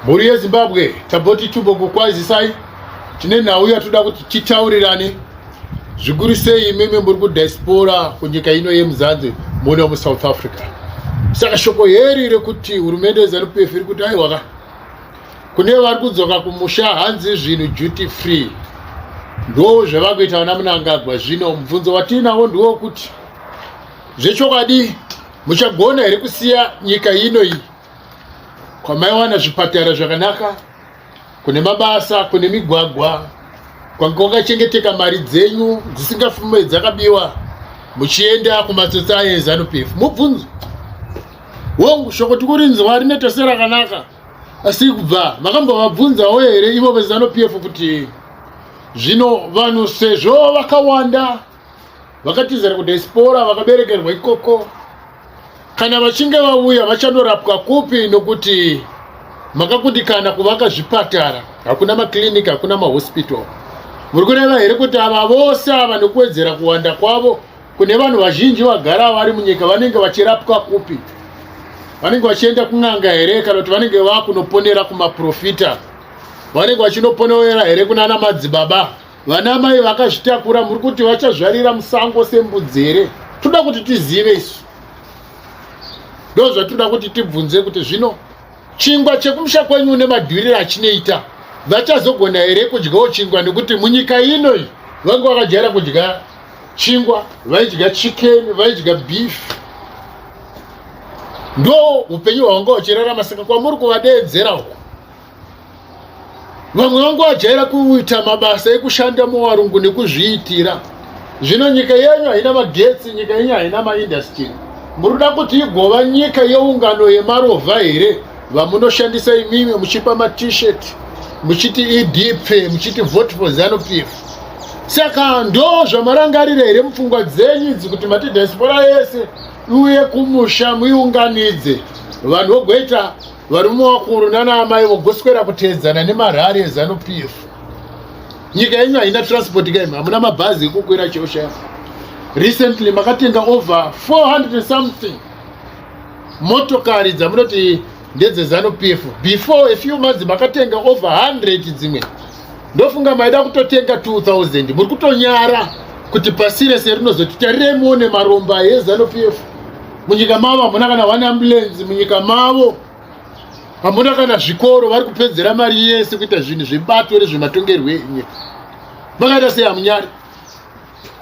Mhuri yeZimbabwe taboti tumbokukwazisai tine nhau yatoda kuti titaurirane zvikuru sei imimi muri kudiaspora kunyika ino yemuzanzi muno muSouth Africa. Saka shoko heri rekuti hurumende yeZANU PF iri kuti aiwaka kune vari kudzoka kumusha hanzi zvinhu duty free ndo zvavakuita vana Mnangagwa. Zvino mubvunzo watinawo ndiwo kuti zvechokwadi muchagona here kusiya nyika ino iyi kwamaiwana zvipatara zvakanaka, kune mabasa, kune migwagwa, kwakachengeteka mari dzenyu dzisingafume dzakabiwa muchienda kumatsotsi eZANU PF? Mubvunzo wongu shoko tikurinzwa rinoita serakanaka, asi kubva makambovabvunzawo here ivo veZANU PF kuti zvino vanhu sezvo vakawanda vakatizira kudiaspora vakaberekerwa ikoko, kana vachinge vauya vachanorapwa kupi? Nokuti makakundikana kuvaka zvipatara, hakuna maklinika, hakuna mahospital. Muri kureva here kuti ava vose ava nekuwedzera kuwanda kwavo kune vanhu vazhinji vagara vari munyika vanenge vachirapwa kupi? Vanenge vachienda kun'anga here kana kuti vanenge vakunoponera kumaprofita? Vanenge vachinoponera here kunana madzibaba? Vana mai vakazvitakura muri kuti vachazvarira musango sembudzi here? Toda kuti tizive isu. Ndo zvatoda kuti tibvunze kuti zvino chingwa chekumusha kwenyu nemadhuriro achinoita vachazogona here kudyawo chingwa? Nekuti munyika ino iyi vange vakajaira kudya chingwa, vaidya chicken, vaidya beef, ndo upenyu hwanga uchirarama. Saka kwamuri kuvadeedzera uko, vamwe vange vajaira kuita mabasa ekushanda muvarungu nekuzviitira. Zvino nyika yenyu haina magetsi, nyika yenyu haina maindastry. Muruda kuti igova nyika yeungano yemarovha here vamunoshandisa imimi muchipa ma-t-shirt muchiti idipfe muchiti vote for ZANU PF? Saka ndo zvamarangarira here mupfungwa dzenyu idzi kuti mati diaspora yese uye kumusha muiunganidze vanhu vogoita varume vakuru nana amai vogoswera kuteedzana nemarari eZANU PF? Nyika yenyu haina transport game, hamuna mabhazi ekukwira chosha. Recently makatenga over 400 something motokari dzamunoti ndedze ZANU PF. Before a few months makatenga over 100 dzimwe. Ndofunga maida kutotenga 2000. Muri kutonyara kuti pasi rese rinozoti tarirei muone maromba eZANU PF. Munyika mavo hamuna kana one ambulance, munyika mavo hamuna kana zvikoro, vari kupedzera mari yese kuita zvinhu zvebato rezvematongerwo enyika. Makaita sei hamunyari?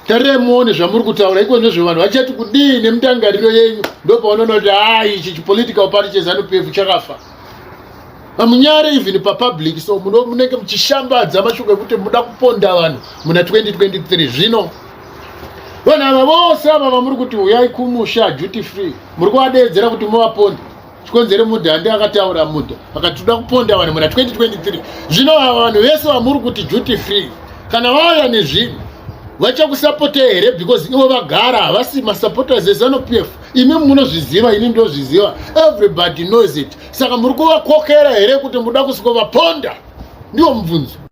Tarirei muone zvamuri kutaura iko ndizvo vanhu vachati kudii nemutangariro yenyu. Ndo paunoona kuti ichi chipolitical party cheZANU PF chakafa. Hamunyari even papublic, so munenge muchishambadza mashoko ekuti muda kuponda vanhu muna 2023. Zvino vanhu ava vose ava vamuri kuti uyai kumusha duty free muri kuvadeedzera kuti muvaponde. Chikonzere mudhandi akataura mudha akati toda kuponda vanhu muna 2023. Zvino ava vanhu vese vamuri kuti duty free kana vauya nezvinhu vachakusapotei here? Because ivo vagara havasi masupporters eZANU PF. Imi munozviziva, ini ndozviziva, everybody knows it. Saka muri kuvakokera here kuti muda kusikovaponda? Ndiwo mubvunzo.